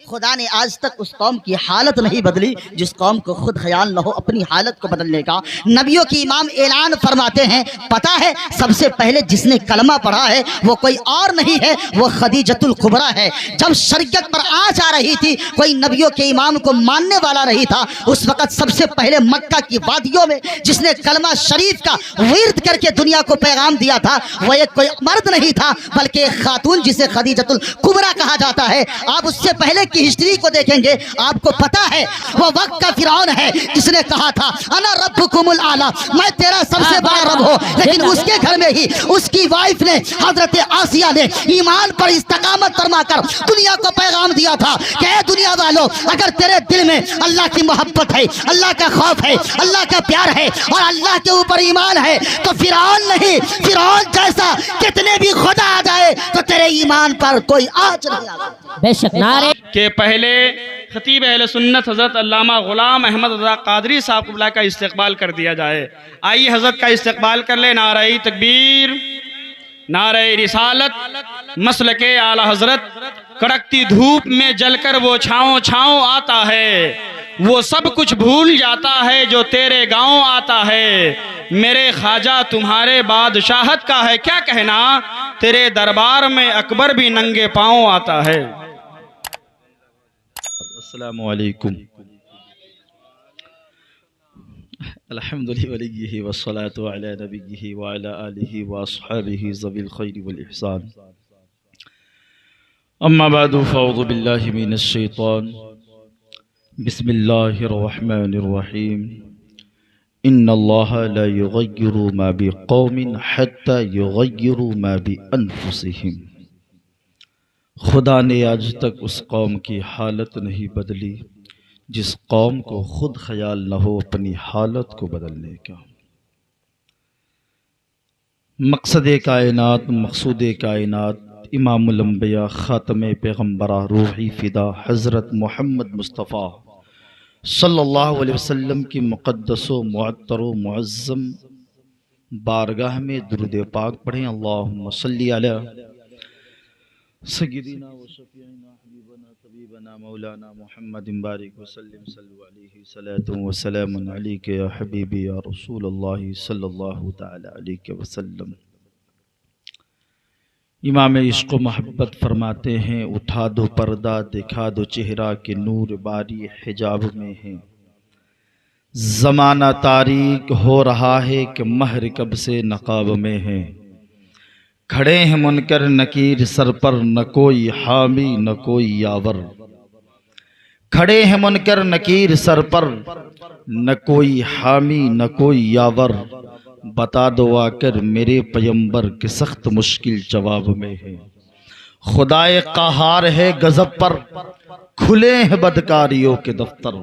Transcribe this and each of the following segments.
خدا نے آج تک اس قوم کی حالت نہیں بدلی جس قوم کو خود خیال نہ ہو اپنی حالت کو بدلنے کا۔ نبیوں کی امام اعلان فرماتے ہیں، پتہ ہے سب سے پہلے جس نے کلمہ پڑھا ہے وہ کوئی اور نہیں ہے، وہ خدیجۃ الکبریٰ ہے۔ جب شریعت پر آنچ آ رہی تھی، کوئی نبیوں کے امام کو ماننے والا نہیں تھا، اس وقت سب سے پہلے مکہ کی وادیوں میں جس نے کلمہ شریف کا ورد کر کے دنیا کو پیغام دیا تھا وہ ایک کوئی مرد نہیں تھا بلکہ ایک خاتون جسے خدیجۃ الکبریٰ کہا جاتا ہے۔ آپ اس سے پہلے کی ہسٹری کو دیکھیں گے، آپ کو پتا ہے وہ وقت کا فرعون ہے جس نے کہا تھا انا ربکم الاعلی، میں تیرا سب سے بڑا رب ہوں، لیکن اس کے گھر میں ہی اس کی وائف نے حضرت آسیہ نے ایمان پر استقامت فرما کر دنیا کو پیغام دیا تھا کہ اے دنیا والو، اگر تیرے دل میں اللہ کی محبت ہے، اللہ کا خوف ہے، اللہ کا پیار ہے اور اللہ کے اوپر ایمان ہے تو فرعون نہیں، فرعون جیسا کتنے بھی خدا آ جائے تو تیرے ایمان پر کوئی آنچ نہیں آ سکتی۔ بے شک نعرے کہ پہلے خطیب اہل سنت حضرت علامہ غلام احمد رضا قادری صاحب قبلہ کا استقبال کر دیا جائے۔ آئیے حضرت کا استقبال کر لے۔ نعرہ تکبیر، نعرہ رسالت، مسلک اعلی حضرت۔ کڑکتی دھوپ میں جل کر وہ چھاؤں چھاؤں آتا ہے، وہ سب کچھ بھول جاتا ہے جو تیرے گاؤں آتا ہے۔ میرے خواجہ تمہارے بادشاہت کا ہے کیا کہنا، تیرے دربار میں اکبر بھی ننگے پاؤں آتا ہے۔ السلام علیکم۔ الحمد للہ والصلاة علی نبیہ وعلی آلہ واصحابہ ذوی الخیر والاحسان، اما بعد فاعوذ باللہ من الشیطان، بسم اللہ الرحمن الرحیم۔ ان اللہ لا یغیر ما بقوم حتی یغیروا ما بانفسہم۔ خدا نے آج تک اس قوم کی حالت نہیں بدلی جس قوم کو خود خیال نہ ہو اپنی حالت کو بدلنے کا۔ مقصد کائنات، مقصود کائنات، امام الانبیاء، خاتم پیغمبرہ، روحی فدا حضرت محمد مصطفیٰ صلی اللہ علیہ وسلم کی مقدس و معطر و معظم بارگاہ میں درود پاک پڑھیں۔ اللہم صلی علی سیدنا و شفیعنا حبیبنا طبیبنا مولانا محمد بارک وسلم، صلو علیہ صلاۃ و سلام علیک یا حبیبی یا رسول اللہ صلی اللہ تعالی علیہ وسلم۔ امام عشق و محبت فرماتے ہیں، اٹھا دو پردہ دکھا دو چہرہ کہ نور باری حجاب میں ہے۔ زمانہ تاریک ہو رہا ہے کہ مہر کب سے نقاب میں ہے۔ کھڑے ہیں منکر نکیر سر پر، نہ کوئی حامی نہ کوئی یاور۔ کھڑے ہیں منکر نکیر سر پر، نہ کوئی حامی نہ کوئی یاور۔ بتا دو آ کر میرے پیمبر کے سخت مشکل جواب میں ہے۔ خدائے قہار ہے غضب پر، کھلے ہیں بدکاریوں کے دفتر۔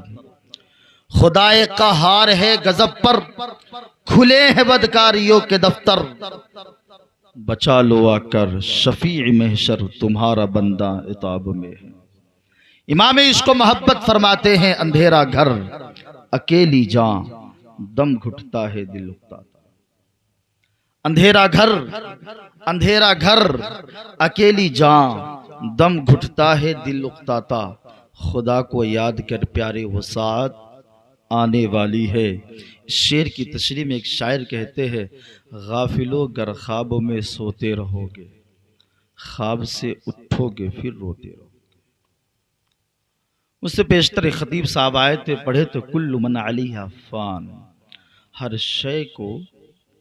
خدائے قہار ہے غضب پر، کھلے ہیں بدکاریوں کے دفتر۔ بچا لو آ کر شفیع محشر، تمہارا بندہ عتاب میں ہے۔ امام عشق و محبت فرماتے ہیں، اندھیرا گھر اکیلی جاں، دم گھٹتا ہے دل اکتاتا۔ اندھیرا گھر، اندھیرا گھر اکیلی جاں، دم گھٹتا ہے دل اکتاتا۔ خدا کو یاد کر پیارے وہ ساتھ آنے والی ہے۔ اس شعر کی تشریح میں ایک شاعر کہتے ہیں، غافلو گر خوابوں میں سوتے رہو گے، خواب سے اٹھو گے پھر روتے رہو گے۔ اس سے پیشتر خطیب صاحب آئے تھے، پڑھے تو کل من علیہا فان، ہر شے کو،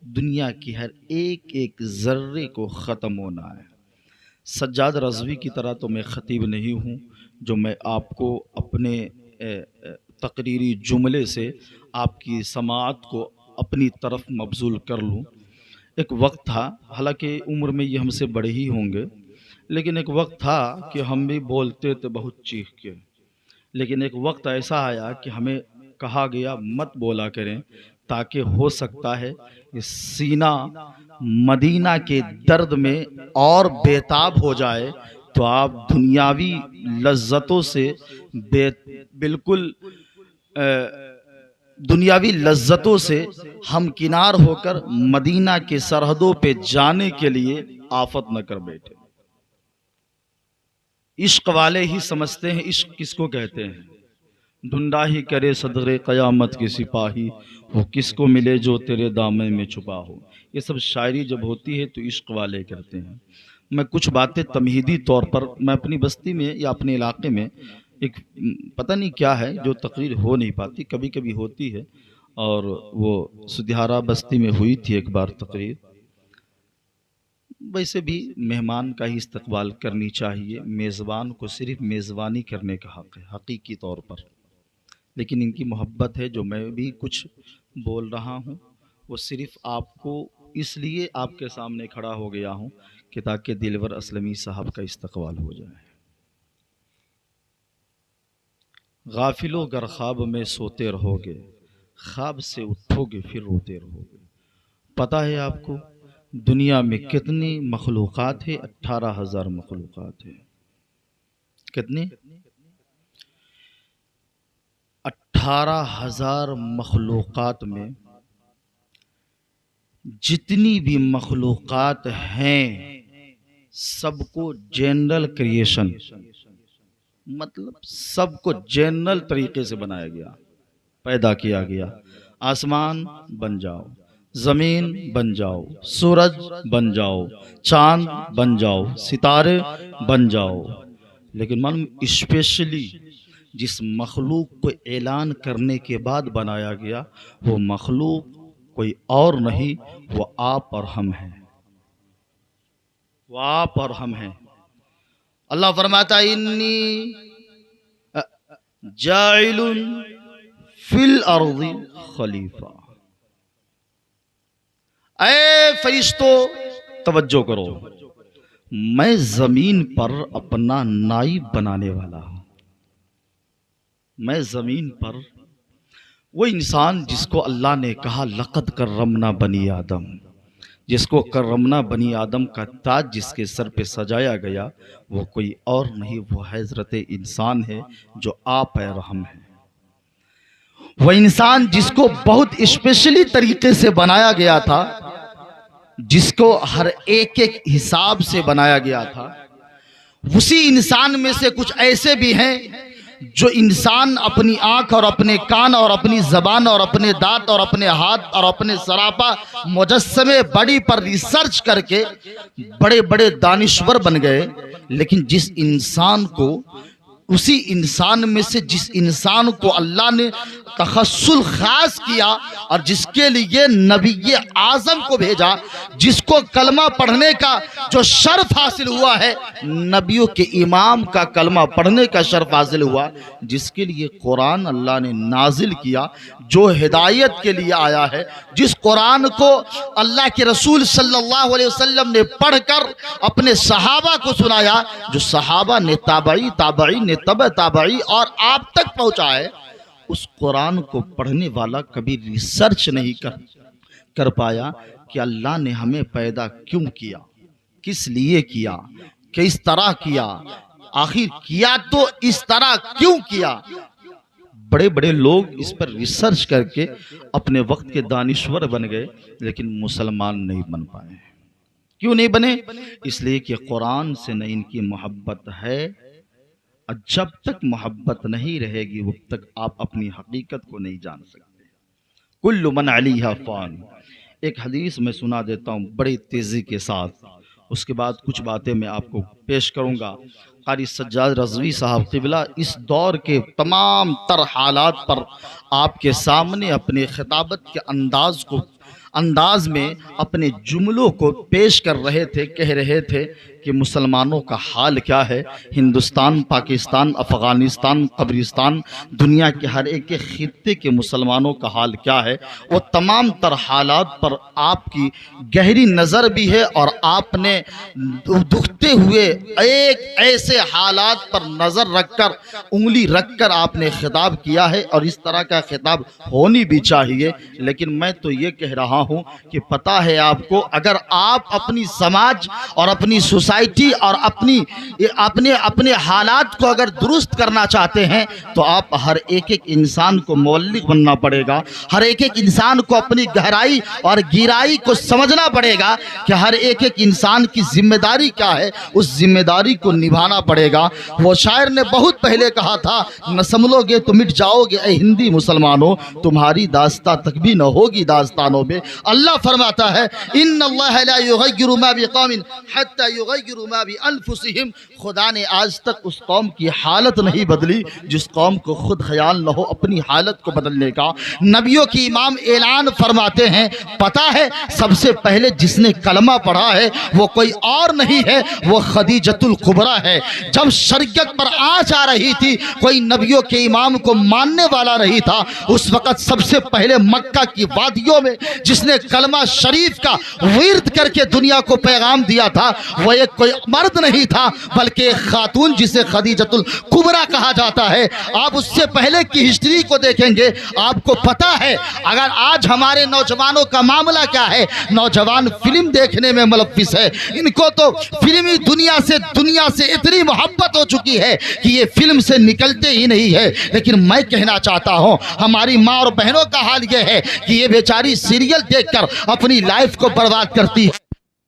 دنیا کی ہر ایک ایک ذرے کو ختم ہونا ہے۔ سجاد رضوی کی طرح تو میں خطیب نہیں ہوں جو میں آپ کو اپنے تقریری جملے سے آپ کی سماعت کو اپنی طرف مبذول کر لوں۔ ایک وقت تھا، حالانکہ عمر میں یہ ہم سے بڑے ہی ہوں گے، لیکن ایک وقت تھا کہ ہم بھی بولتے تھے بہت چیخ کے، لیکن ایک وقت ایسا آیا کہ ہمیں کہا گیا مت بولا کریں، تاکہ ہو سکتا ہے کہ سینہ مدینہ کے درد میں اور بےتاب ہو جائے تو آپ دنیاوی لذتوں سے بالکل دنیاوی لذتوں سے ہم کنار ہو کر مدینہ کے سرحدوں پہ جانے کے لیے آفت نہ کر بیٹھے۔ عشق والے ہی سمجھتے ہیں عشق کس کو کہتے ہیں. ڈھونڈا ہی کرے صدر قیامت کے سپاہی، وہ کس کو ملے جو تیرے دامن میں چھپا ہو. یہ سب شاعری جب ہوتی ہے تو عشق والے کرتے ہیں. میں کچھ باتیں تمہیدی طور پر، میں اپنی بستی میں یا اپنے علاقے میں ایک پتہ نہیں کیا ہے جو تقریر ہو نہیں پاتی، کبھی کبھی ہوتی ہے، اور وہ سدھارا بستی میں ہوئی تھی ایک بار تقریر. ویسے بھی مہمان کا ہی استقبال کرنی چاہیے، میزبان کو صرف میزبانی کرنے کا حق ہے حقیقی طور پر. لیکن ان کی محبت ہے، جو میں بھی کچھ بول رہا ہوں وہ صرف آپ کو اس لیے آپ کے سامنے کھڑا ہو گیا ہوں کہ تاکہ دلور اسلمی صاحب کا استقبال ہو جائے. غافلو گر خواب میں سوتے رہو گے، خواب سے اٹھو گے پھر روتے رہو گے. پتہ ہے آپ کو دنیا میں کتنی مخلوقات ہیں؟ 18,000 مخلوقات ہیں. کتنی؟ 18,000 مخلوقات میں جتنی بھی مخلوقات ہیں سب کو جنرل کریشن، مطلب سب کو جنرل طریقے سے بنایا گیا، پیدا کیا گیا. آسمان بن جاؤ، زمین بن جاؤ، سورج بن جاؤ، چاند بن جاؤ، ستارے بن جاؤ. لیکن معلوم اسپیشلی جس مخلوق کو اعلان کرنے کے بعد بنایا گیا وہ مخلوق کوئی اور نہیں، وہ آپ اور ہم ہیں. وہ آپ اور ہم ہیں. اللہ فرماتا ہے انی جاعل فی الارض خلیفہ. اے فرشتو توجہ کرو، میں زمین پر اپنا نائب بنانے والا ہوں. میں زمین پر وہ انسان جس کو اللہ نے کہا لقد کرمنا بنی آدم، جس کو کرمنا بنی آدم کا تاج جس کے سر پہ سجایا گیا وہ کوئی اور نہیں، وہ حضرت انسان ہے جو آپ ہے رحم ہے. وہ انسان جس کو بہت اسپیشلی طریقے سے بنایا گیا تھا، جس کو ہر ایک ایک حساب سے بنایا گیا تھا. اسی انسان میں سے کچھ ایسے بھی ہیں جو انسان اپنی آنکھ اور اپنے کان اور اپنی زبان اور اپنے دانت اور اپنے ہاتھ اور اپنے سراپا مجسمے بڑی پر ریسرچ کر کے بڑے بڑے دانشور بن گئے. لیکن جس انسان کو، اسی انسان میں سے جس انسان کو اللہ نے تخصص خاص کیا اور جس کے لیے نبی اعظم کو بھیجا، جس کو کلمہ پڑھنے کا جو شرف حاصل ہوا ہے، نبیوں کے امام کا کلمہ پڑھنے کا شرف حاصل ہوا، جس کے لیے قرآن اللہ نے نازل کیا، جو ہدایت کے لیے آیا ہے، جس قرآن کو اللہ کے رسول صلی اللہ علیہ وسلم نے پڑھ کر اپنے صحابہ کو سنایا، جو صحابہ نے تابعی، تابعی نے تبع تابعی اور آپ تک پہنچا ہے، اس قرآن کو پڑھنے والا کبھی ریسرچ نہیں کر پایا کہ اللہ نے ہمیں پیدا کیوں کیا، کس لیے کیا، کس طرح کیا، آخر کیا تو اس طرح کیوں کیا. بڑے بڑے لوگ اس پر ریسرچ کر کے اپنے وقت کے دانشور بن گئے لیکن مسلمان نہیں بن پائے. کیوں نہیں بنے؟ اس لیے کہ قرآن سے نہ ان کی محبت ہے، اور جب تک محبت نہیں رہے گی وہ تک آپ اپنی حقیقت کو نہیں جان سکتے. کل من علیہا فان. ایک حدیث میں سنا دیتا ہوں بڑی تیزی کے ساتھ، اس کے بعد کچھ باتیں میں آپ کو پیش کروں گا. قاری سجاد رضوی صاحب قبلہ اس دور کے تمام تر حالات پر آپ کے سامنے اپنے خطابت کے انداز میں اپنے جملوں کو پیش کر رہے تھے، کہہ رہے تھے کہ مسلمانوں کا حال کیا ہے، ہندوستان، پاکستان، افغانستان، قبرستان، دنیا کے ہر ایک خطے کے مسلمانوں کا حال کیا ہے. وہ تمام تر حالات پر آپ کی گہری نظر بھی ہے اور آپ نے دکھتے ہوئے ایک ایسے حالات پر نظر رکھ کر، انگلی رکھ کر آپ نے خطاب کیا ہے، اور اس طرح کا خطاب ہونی بھی چاہیے. لیکن میں تو یہ کہہ رہا ہوں کہ پتہ ہے آپ کو، اگر آپ اپنی سماج اور اپنی سوسائٹی سوسائٹی اور اپنے حالات کو اگر درست کرنا چاہتے ہیں تو آپ ہر ایک انسان کو مولک بننا پڑے گا، ہر ایک انسان کو اپنی گہرائی اور گہرائی کو سمجھنا پڑے گا کہ ہر ایک انسان کی ذمہ داری کیا ہے، اس ذمہ داری کو نبھانا پڑے گا۔ وہ شاعر نے بہت پہلے کہا تھا، نہ سنبھلو گے تو مٹ جاؤ گے اے ہندی مسلمانوں، تمہاری داستان تک بھی نہ ہوگی داستانوں میں۔ اللہ فرماتا ہے ان اللہ لا یغیر ما بقوم حتی یغیر ما بانفسہم، خدا نے آج تک اس قوم کی حالت نہیں بدلی جس قوم کو خود خیال نہ ہو اپنی حالت کو بدلنے کا۔ نبیوں کی امام اعلان فرماتے ہیں، پتہ ہے سب سے پہلے جس نے کلمہ پڑھا ہے وہ کوئی اور نہیں ہے، وہ خدیجۃ الکبریٰ ہے۔ جب شریعت پر آنچ آ رہی تھی، کوئی نبیوں کے امام کو ماننے والا نہیں تھا، اس وقت سب سے پہلے مکہ کی وادیوں میں جس نے کلمہ شریف کا ورد کر کے دنیا کو پیغام دیا تھا وہ ایک کوئی مرد نہیں تھا بلکہ ایک خاتون جسے خدیجۃ الکبریٰ کہا جاتا ہے۔ آپ اس سے پہلے کی ہسٹری کو دیکھیں گے، آپ کو پتہ ہے اگر آج ہمارے نوجوانوں کا معاملہ کیا ہے، نوجوان فلم دیکھنے میں ملوث ہے، ان کو تو فلمی دنیا سے اتنی محبت ہو چکی ہے کہ یہ فلم سے نکلتے ہی نہیں ہے۔ لیکن میں کہنا چاہتا ہوں ہماری ماں اور بہنوں کا حال یہ ہے کہ یہ بیچاری سیریل دیکھ کر اپنی لائف کو برباد کرتی ہے،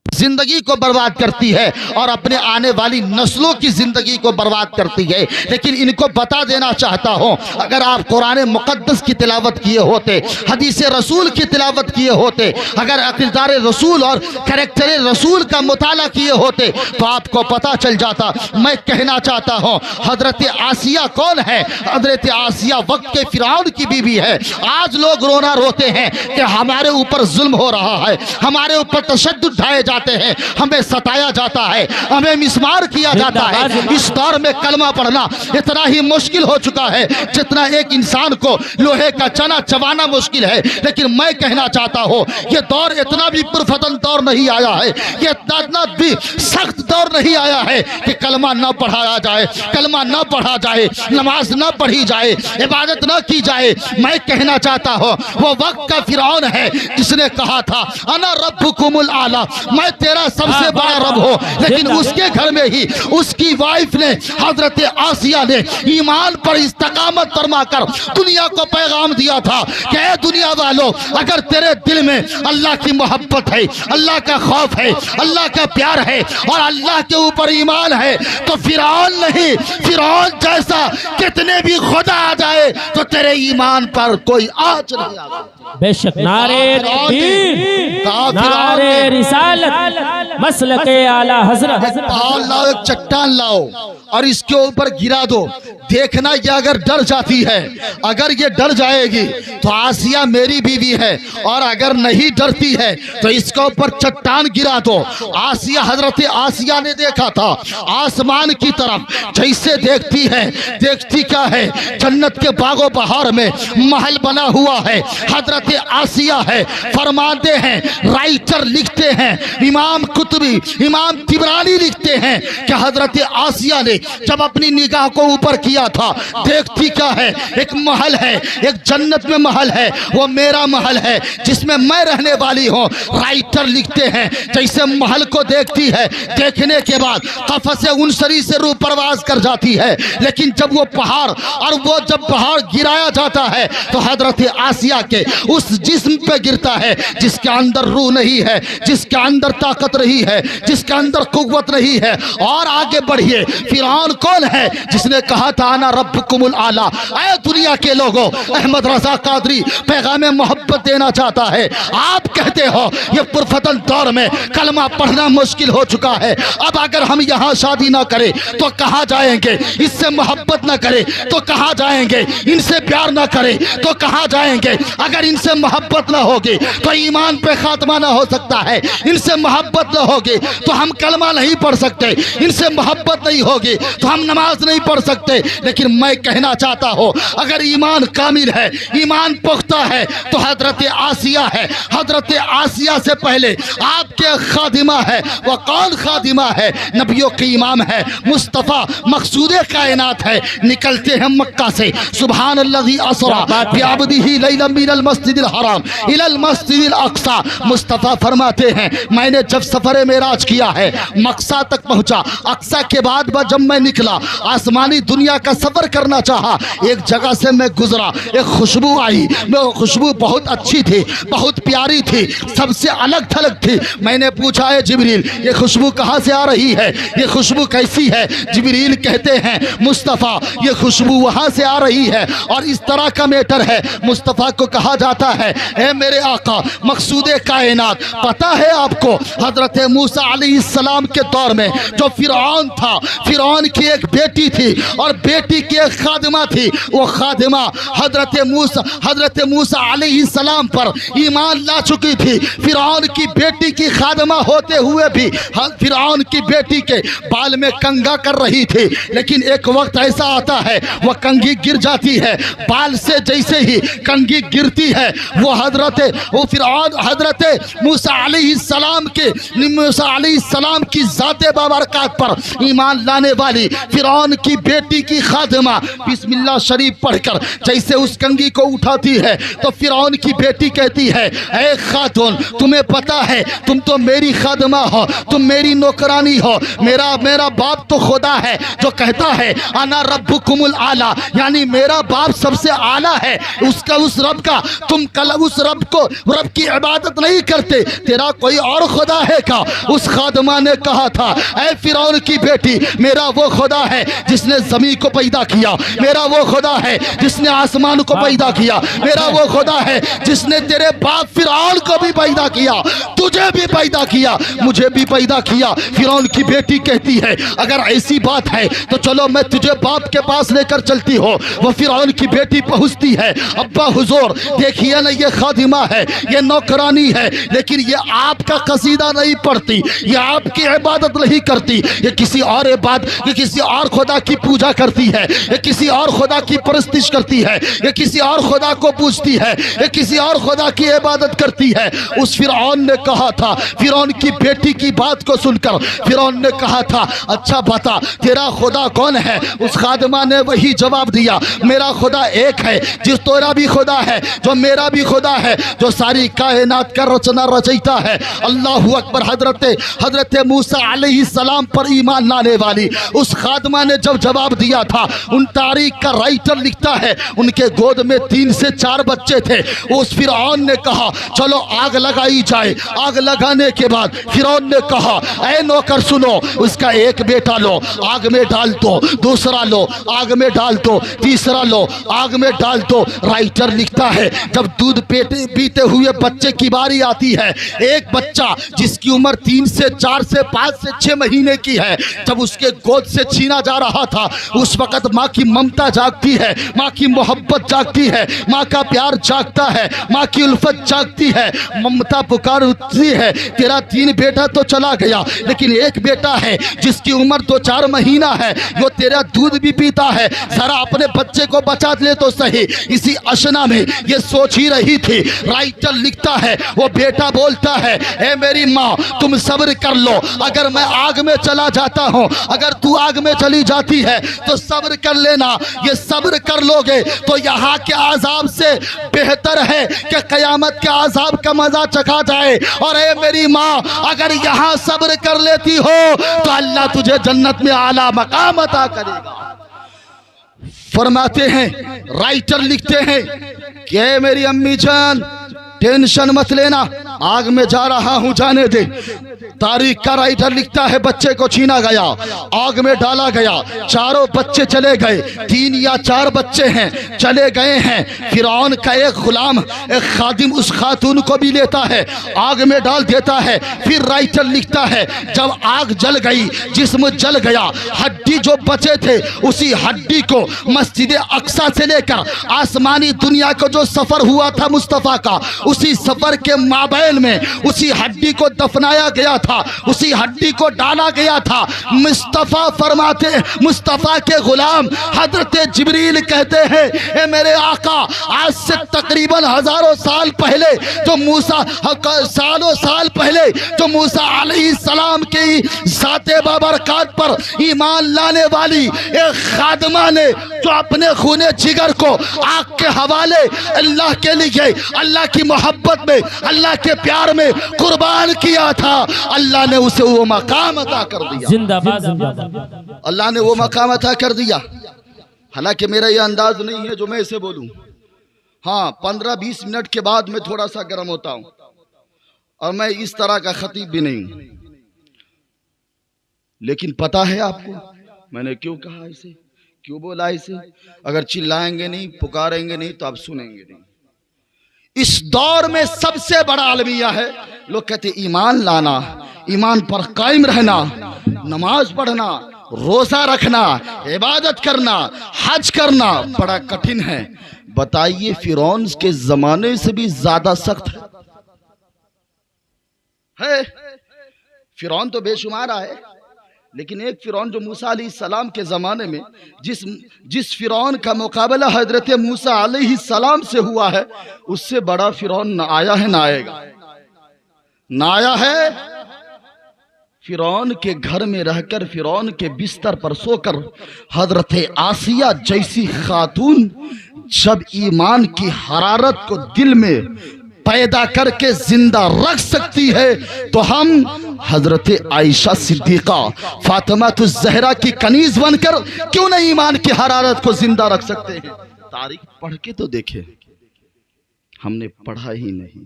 زندگی کو برباد کرتی ہے اور اپنے آنے والی نسلوں کی زندگی کو برباد کرتی ہے۔ لیکن ان کو بتا دینا چاہتا ہوں، اگر آپ قرآن مقدس کی تلاوت کیے ہوتے، حدیث رسول کی تلاوت کیے ہوتے، اگر کردار رسول اور کریکٹر رسول کا مطالعہ کیے ہوتے تو آپ کو پتا چل جاتا۔ میں کہنا چاہتا ہوں حضرت آسیہ کون ہے؟ حضرت آسیہ وقت کے فرعون کی بیوی ہے۔ آج لوگ رونا روتے ہیں کہ ہمارے اوپر ظلم ہو رہا ہے، ہمارے اوپر تشدد ڈھائے جاتے ہیں، ہمیں ستایا جاتا ہے، ہمیں مسمار کیا جاتا ہے۔ اس دور میں کلمہ پڑھنا اتنا ہی مشکل ہو چکا ہے جتنا ایک انسان کو لوہے کا چنا چبانا مشکل ہے۔ لیکن میں کہنا چاہتا ہوں یہ دور اتنا بھی پرفتن دور نہیں آیا ہے، یہ اتنا بھی سخت دور نہیں آیا ہے کہ کلمہ نہ پڑھایا جائے، کلمہ نہ پڑھا جائے، نماز نہ پڑھی جائے، عبادت نہ کی جائے۔ میں کہنا چاہتا ہوں وہ وقت کا فرعون ہے جس نے کہا تھا انا ربکم الاعلی، میں تیرا سب سے بڑا رب ہو، لیکن اس کے گھر میں ہی اس کی وائف نے حضرت آسیہ نے ایمان پر استقامت فرما کر دنیا کو پیغام دیا تھا کہ اے دنیا والو، اگر تیرے دل میں اللہ کی محبت ہے، اللہ کا خوف ہے، اللہ کا پیار ہے اور اللہ کے اوپر ایمان ہے تو فرعون نہیں، فرعون جیسا کتنے بھی خدا آ جائے تو تیرے ایمان پر کوئی آنچ نہیں آ سکتی۔ بے شک نعرے تکبیر، نعرے رسالت، مسلک اعلیٰ حضرت۔ لاؤ ایک چٹان لاؤ اور اس کے اوپر گرا دو، دیکھنا یہ اگر ڈر جاتی ہے، اگر یہ ڈر جائے گی تو آسیہ میری بیوی ہے، اور اگر نہیں ڈرتی ہے تو اس کے اوپر چٹان گرا دو۔ آسیہ حضرت آسیہ نے دیکھا تھا آسمان کی طرف، جیسے دیکھتی ہے، دیکھتی کیا ہے؟ جنت کے باغ و بہار میں محل بنا ہوا ہے، حضرت آسیہ ہے۔ فرماتے ہیں رائٹر لکھتے ہیں، امام قطبی، امام طبرانی لکھتے ہیں کہ حضرت آسیہ نے جب اپنی نگاہ کو اوپر کیا تھا، دیکھتی کیا ہے؟ ایک محل ہے، ایک جنت میں محل ہے، وہ میرا محل ہے جس میں میں رہنے والی ہوں۔ رائٹر لکھتے ہیں جیسے محل کو دیکھتی ہے، دیکھنے کے بعد قفس عنصری سے روح پرواز کر جاتی ہے، لیکن جب وہ پہاڑ اور وہ جب پہاڑ گرایا جاتا ہے تو حضرت آسیہ کے اس جسم پہ گرتا ہے جس کے اندر روح نہیں ہے، جس کے اندر طاقت نہیں ہے، جس کے اندر قوت نہیں ہے۔ اور آگے بڑھیے، فرعون کون ہے جس نے کہا تھا انا ربکم الاعلی؟ اے دنیا کے لوگوں، احمد رضا قادری پیغام محبت دینا چاہتا ہے۔ آپ کہتے ہو یہ پرفتن دور میں کلمہ پڑھنا مشکل ہو چکا ہے، اب اگر ہم یہاں شادی نہ کریں تو کہاں جائیں گے؟ اس سے محبت نہ کریں تو کہاں جائیں گے؟ ان سے پیار نہ کریں تو کہاں جائیں گے؟ اگر ان سے محبت نہ ہوگی تو ایمان پہ خاتمہ نہ ہو سکتا ہے، ان سے محبت نہ ہوگی تو ہم کلمہ نہیں پڑھ سکتے، ان سے محبت نہیں ہوگی تو ہم نماز نہیں پڑھ سکتے۔ لیکن میں کہنا چاہتا ہوں اگر ایمان کامل ہے، ایمان پختہ ہے تو حضرت آسیہ ہے۔ حضرت آسیہ سے پہلے آپ کے خادمہ ہے، وہ کون خادمہ ہے؟ نبیوں کی امام ہے، مصطفیٰ مقصود کائنات ہے۔ نکلتے ہیں مکہ سے، سبحان الذی اسریٰ بعبدہ لیلا من المسجد المسجد الحرام الی المسجد الاقصی. مصطفیٰ فرماتے ہیں میں نے جب سفر معراج کیا ہے مقصد تک پہنچا. اقصی کے بعد جب میں نکلا آسمانی دنیا کا سفر کرنا چاہا, ایک جگہ سے میں گزرا, ایک خوشبو آئی. وہ خوشبو بہت اچھی تھی, بہت پیاری تھی, سب سے الگ تھلگ تھی. میں نے پوچھا ہے جبریل یہ خوشبو کہاں سے آ رہی ہے, یہ خوشبو کیسی ہے؟ جبریل کہتے ہیں مصطفیٰ یہ خوشبو وہاں سے آ رہی ہے اور اس طرح کا میٹر ہے. مصطفیٰ کو کہا جاتا ہے اے میرے آقا مقصود کائنات, پتہ ہے آپ کو حضرت موسیٰ علیہ السلام کے دور میں جو فرعون تھا, فرعون کی ایک بیٹی تھی اور بیٹی کی ایک خادمہ تھی. وہ خادمہ حضرت موسیٰ علیہ السلام پر ایمان لا چکی تھی. فرعون کی بیٹی کی خادمہ ہوتے ہوئے بھی فرعون کی بیٹی کے بال میں کنگا کر رہی تھی. لیکن ایک وقت ایسا آتا ہے وہ کنگھی گر جاتی ہے. بال سے جیسے ہی کنگھی گرتی ہے وہ فرعون حضرت موسیٰ علیہ السلام کی ذات بابرکات پر ایمان لانے والی فرعون کی بیٹی کی خادمہ بسم اللہ شریف پڑھ کر جیسے اس کنگھی کو اٹھاتی ہے تو فرعون کی بیٹی کہتی ہے اے خاتون تمہیں پتا ہے تم تو میری خادمہ ہو, تم میری نوکرانی ہو. میرا باپ تو خدا ہے جو کہتا ہے انا ربکم الاعلی, یعنی میرا باپ سب سے اعلیٰ ہے. اس رب کا تم اس رب کی عبادت نہیں کرتے, تیرا کوئی اور خدا ہے کیا؟ اس خادمہ نے کہا تھا اے فرعون کی بیٹی میرا وہ خدا ہے جس نے زمین کو پیدا کیا, میرا وہ خدا ہے جس نے آسمان کو پیدا کیا, میرا وہ خدا ہے جس نے تیرے باپ فرعون کو بھی پیدا کیا, تجھے بھی پیدا کیا, مجھے بھی پیدا کیا. فرعون کی بیٹی کہتی ہے اگر ایسی بات ہے تو چلو میں تجھے باپ کے پاس لے کر چلتی ہو. وہ فرعون کی بیٹی پہنچتی ہے, ابا حضور دیکھیے نا یہ خادمہ ہے, یہ نوکرانی ہے, لیکن یہ آپ کا قصیدہ نہیں پڑھتی, یہ آپ کی عبادت نہیں کرتی, یہ کسی اور خدا کی پوجا کرتی ہے, یہ کسی اور خدا کی پرستش کرتی ہے, یہ کسی اور خدا کو پوجتی ہے, یہ کسی اور خدا کی عبادت کرتی ہے. اس فرعون نے کہا تھا, فرعون کی بیٹی کی بات کو سن کر فرعون نے کہا تھا اچھا بتا تیرا خدا کون ہے؟ اس خادمہ نے وہی جواب دیا میرا خدا ایک ہے جس تیرا بھی خدا ہے, جو میرا بھی خدا ہے, جو ساری کائنات کا رچنا رچیتا ہے. اللہ اکبر. حضرت موسیٰ علیہ السلام پر ایمان لانے والی اس خادمہ نے جب جواب دیا تھا, ان تاریخ کا رائٹر لکھتا ہے ان کے گود میں 3 سے 4 بچے تھے. اس فرعون نے کہا چلو آگ لگائی جائے. آگ لگانے کے بعد فرعون نے کہا اے نوکر سنو, اس کا ایک بیٹا لو آگ میں ڈال دو, دوسرا لو آگ میں ڈال دو, تیسرا لو آگ میں ڈال دو. رائٹر لکھتا ہے جب دودھ پیتے ہوئے بچے کی باری آتی ہے, ایک بچہ جس کی عمر 3 سے 4 سے 5 سے 6 مہینے کی ہے, جب اس کے گود سے چھینا جا رہا تھا اس وقت ماں کی ممتا جاگتی ہے, ماں کی محبت جاگتی ہے, ماں کا پیار جاگتا ہے, ماں کی الفت جاگتی ہے. ممتا پکارتی ہے تیرا 3 بیٹا تو چلا گیا لیکن ایک بیٹا ہے جس کی عمر 2-4 مہینہ ہے, وہ تیرا دودھ بھی پیتا ہے, ذرا اپنے بچے کو بچا لے تو صحیح. اسی اشنا میں یہ سوچ ہی رہی تھی. رائٹر لکھتا ہے وہ بیٹا بولتا ہے اے میری ماں تم صبر کر لو, اگر میں آگ میں چلا جاتا ہوں, اگر تو آگ میں چلی جاتی ہے تو صبر کر لینا. یہ صبر کر لو گے تو یہاں کے عذاب سے بہتر ہے کہ قیامت کے عذاب کا مزہ چکھا جائے. اور اے میری ماں اگر یہاں صبر کر لیتی ہو تو اللہ تجھے جنت میں اعلیٰ مقام عطا کرے گا. فرماتے ہیں رائٹر لکھتے ہیں کہ اے میری امی جان ٹینشن مت لینا, آگ میں جا رہا ہوں جانے دے. تاریخ کا رائٹر لکھتا ہے بچے کو چھینا گیا, آگ میں ڈالا گیا, 4 بچے چلے گئے, 3 یا 4 بچے ہیں چلے گئے ہیں. فرعون کا ایک غلام ایک خادم اس خاتون کو بھی لیتا ہے, آگ میں ڈال دیتا ہے. پھر رائٹر لکھتا ہے جب آگ جل گئی, جسم جل گیا, ہڈی جو بچے تھے اسی ہڈی کو مسجد اقصی سے لے کر آسمانی دنیا کو جو سفر ہوا تھا مصطفیٰ کا, اسی سفر کے مابین بیابین میں اسی ہڈی کو دفنایا گیا تھا، اسی ہڈی کو ڈالا گیا تھا۔ مصطفیٰ فرماتے ہیں، مصطفیٰ کے غلام حضرت جبریل کہتے ہیں اے میرے آقا، آج سے تقریباً ہزاروں سال پہلے جو موسیٰ سالوں سال پہلے جو موسیٰ علیہ السلام کی ذات بابرکات پر ایمان لانے والی ایک خادمہ نے جو اپنے خون جگر کو آگ کے حوالے اللہ کے لیے، اللہ کی محبت میں، اللہ کے پیار میں قربان کیا تھا، اللہ نے اسے وہ مقام عطا کر دیا۔ زندہ باد زندہ باد۔ اللہ نے وہ مقام عطا کر دیا۔ حالانکہ میرا یہ انداز نہیں ہے جو میں اسے بولوں، ہاں 15-20 منٹ کے بعد میں تھوڑا سا گرم ہوتا ہوں، اور میں اس طرح کا خطیب بھی نہیں ہوں، لیکن پتہ ہے آپ کو میں نے کیوں کہا اسے، کیوں بولا اسے؟ اگر چلائیں گے نہیں، پکاریں گے نہیں تو آپ سنیں گے نہیں۔ اس دور میں سب سے بڑا المیہ ہے، لوگ کہتے ایمان لانا، ایمان پر قائم رہنا، نماز پڑھنا، روزہ رکھنا، عبادت کرنا، حج کرنا بڑا کٹھن ہے۔ بتائیے فرعون کے زمانے سے بھی زیادہ سخت ہے۔ فرعون تو بے شمار ہے، لیکن ایک فرعون جو موسیٰ علیہ السلام کے زمانے میں جس فرعون کا مقابلہ حضرت موسیٰ علیہ السلام سے ہوا ہے، اس سے بڑا فرعون نہ آیا ہے نہ آئے گا، نہ آیا ہے۔ فرعون کے گھر میں رہ کر، فرعون کے بستر پر سو کر حضرت آسیہ جیسی خاتون جب ایمان کی حرارت کو دل میں پیدا کر کے زندہ رکھ سکتی ہے، تو ہم حضرت عائشہ صدیقہ فاطمہ الزہرا کی کنیز بن کر کیوں نہیں ایمان کی حرارت کو زندہ رکھ سکتے ہیں؟ تاریخ پڑھ کے تو دیکھیں، ہم نے پڑھا ہی نہیں۔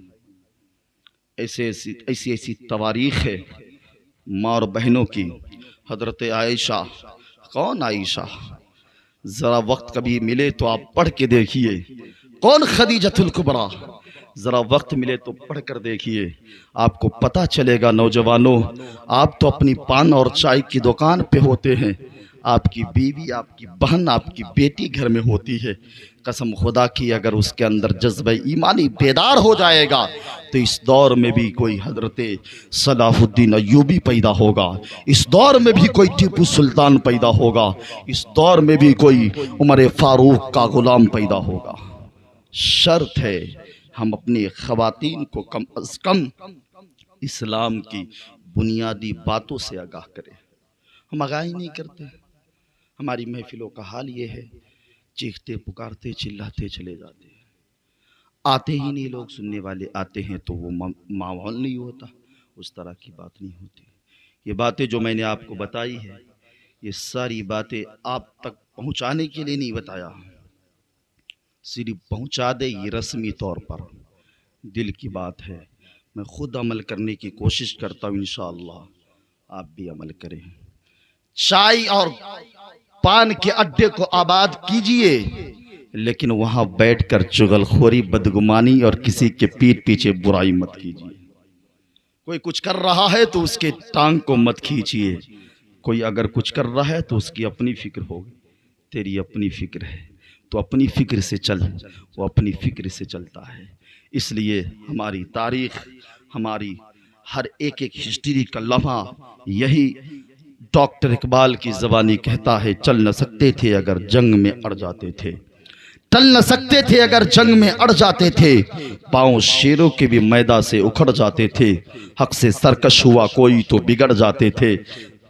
ایسی تواریخ ہے ماں اور بہنوں کی۔ حضرت عائشہ، کون عائشہ؟ ذرا وقت کبھی ملے تو آپ پڑھ کے دیکھیے، کون خدیجۃ الکبریٰ؟ ذرا وقت ملے تو پڑھ کر دیکھیے، آپ کو پتہ چلے گا۔ نوجوانوں، آپ تو اپنی پان اور چائے کی دکان پہ ہوتے ہیں، آپ کی بیوی، آپ کی بہن، آپ کی بیٹی گھر میں ہوتی ہے۔ قسم خدا کی اگر اس کے اندر جذبہ ایمانی بیدار ہو جائے گا تو اس دور میں بھی کوئی حضرت صلاح الدین ایوبی پیدا ہوگا، اس دور میں بھی کوئی ٹیپو سلطان پیدا ہوگا، اس دور میں بھی کوئی عمر فاروق کا غلام پیدا ہوگا۔ شرط ہے ہم اپنی خواتین کو کم از کم اسلام کی بنیادی باتوں سے آگاہ کریں۔ ہم آگاہی نہیں کرتے۔ ہماری محفلوں کا حال یہ ہے، چیختے پکارتے چلاتے چلے جاتے ہیں، آتے ہی نہیں لوگ، سننے والے آتے ہیں تو وہ ماحول نہیں ہوتا، اس طرح کی بات نہیں ہوتی۔ یہ باتیں جو میں نے آپ کو بتائی ہے، یہ ساری باتیں آپ تک پہنچانے کے لیے نہیں بتایا، صرف پہنچا دے یہ رسمی طور پر، دل کی بات ہے۔ میں خود عمل کرنے کی کوشش کرتا ہوں، انشاءاللہ آپ بھی عمل کریں۔ چائے اور پان کے اڈے کو آباد کیجئے، لیکن وہاں بیٹھ کر چغل خوری، بدگمانی اور کسی کے پیٹ پیچھے برائی مت کیجئے۔ کوئی کچھ کر رہا ہے تو اس کے ٹانگ کو مت کھینچیے، کوئی اگر کچھ کر رہا ہے تو اس کی اپنی فکر ہوگی، تیری اپنی فکر ہے تو اپنی فکر سے چل، وہ اپنی فکر سے چلتا ہے۔ اس لیے ہماری تاریخ، ہماری ہر ایک ہسٹری کا لمحہ یہی ڈاکٹر اقبال کی زبانی کہتا ہے، چل نہ سکتے تھے اگر جنگ میں اڑ جاتے تھے، ٹل نہ سکتے تھے اگر جنگ میں اڑ جاتے تھے، پاؤں شیروں کے بھی میدان سے اکھڑ جاتے تھے، حق سے سرکش ہوا کوئی تو بگڑ جاتے تھے،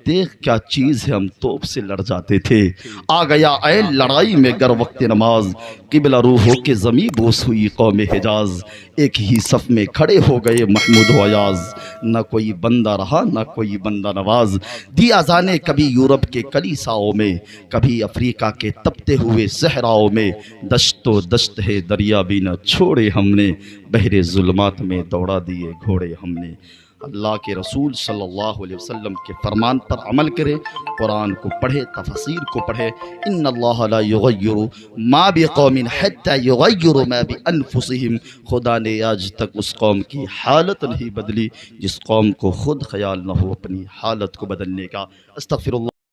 دیکھ کیا چیز ہے ہم توپ سے لڑ جاتے تھے، آ گیا اے لڑائی میں گر وقت نماز، قبلہ روح ہو کے زمیں بوس ہوئی قوم حجاز، ایک ہی صف میں کھڑے ہو گئے محمود و ایاز، نہ کوئی بندہ رہا نہ کوئی بندہ نواز، دی اذانیں کبھی یورپ کے کلیساؤں میں، کبھی افریقہ کے تپتے ہوئے صحراؤں میں، دشت و دشت ہے دریا بھی نہ چھوڑے ہم نے، بحر ظلمات میں دوڑا دیے گھوڑے ہم نے۔ اللہ کے رسول صلی اللہ علیہ وسلم کے فرمان پر عمل کرے، قرآن کو پڑھے، تفسیر کو پڑھے۔ ان اللہ لا یغیر ما بقوم حتی یغیروا ما بانفسہم، خدا نے آج تک اس قوم کی حالت نہیں بدلی جس قوم کو خود خیال نہ ہو اپنی حالت کو بدلنے کا۔ استغفر اللہ